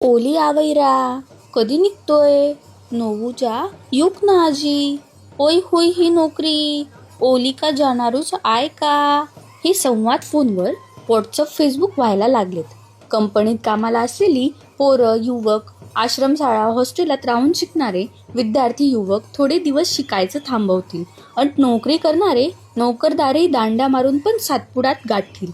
ओली आवैरा कधी निघतोय? नोवूच्या युक ना आजी. होय होय ही नोकरी ओली का जाणारूच आय का? हे संवाद फोनवर व्हॉट्सअप फेसबुक व्हायला लागलेत. कंपनीत कामाला असलेली पोरं युवक, आश्रमशाळा हॉस्टेलात राहून शिकणारे विद्यार्थी युवक थोडे दिवस शिकायचं थांबवतील आणि नोकरी करणारे नोकरदारही दांड्या मारून पण सातपुड्यात गाठतील.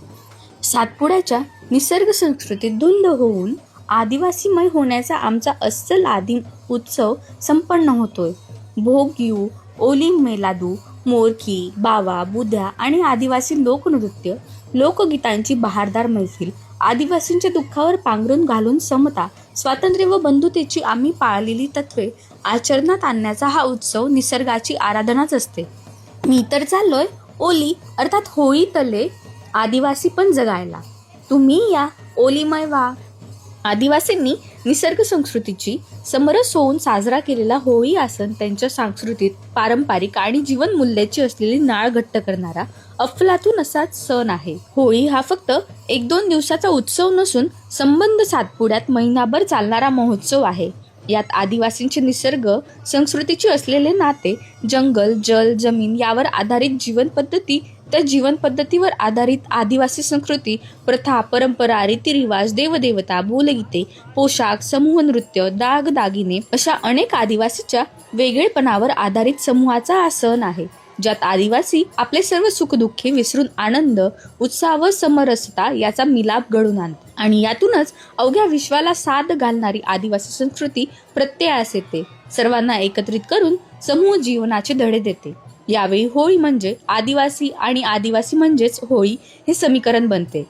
सातपुड्याच्या निसर्ग संस्कृतीत धुंद होऊन आदिवासीमय होण्याचा आमचा अस्सल आदिम उत्सव संपन्न होतोय. भोगयू, ओली मेलादू, मोरकी, बावा, बुद्या आणि आदिवासी लोकनृत्य, लोकगीतांची बहारदार मैफिल, आदिवासींच्या दुःखावर पांघरून घालून समता, स्वातंत्र्य व बंधुतेची आम्ही पाळलेली तत्वे आचरणात आणण्याचा हा उत्सव निसर्गाची आराधनाच असते. मी तर चाललोय ओली अर्थात होळी तले आदिवासी पण जगायला. तुम्ही या ओलीमय व्हा. आदिवासींनी निसर्ग संस्कृतीची समरस होऊन साजरा केलेला होळी हा सण त्यांच्या सांस्कृतिक, पारंपरिक आणि जीवनमूल्याची असलेली नाळ घट्ट करणारा अफलातून असाच सण आहे. होळी हा फक्त 1-2 दिवसाचा उत्सव नसून संबंध सातपुड्यात महिनाभर चालणारा महोत्सव आहे. यात आदिवासींचे निसर्ग संस्कृतीचे असलेले नाते, जंगल, जल, जमीन यावर आधारित जीवनपद्धती, त्या जीवनपद्धतीवर आधारित आदिवासी संस्कृती, प्रथा, परंपरा, रीतिरिवाज, देवदेवता, बोलगीते, पोशाख, समूह नृत्य, दागदागिने अशा अनेक आदिवासीच्या वेगळेपणावर आधारित समूहाचा हा सण आहे. ज्यात आदिवासी आपले सर्व सुखदुःखे विसरून आनंद, उत्साह व समरसता याचा मिलाप घडवून आणतात आणि यातूनच अवघ्या विश्वाला साद घालणारी आदिवासी संस्कृती प्रत्ययास येते. सर्वांना एकत्रित करून समूह जीवनाचे धडे देते. यावेळी होळी म्हणजे आदिवासी आणि आदिवासी म्हणजेच होळी हे समीकरण बनते.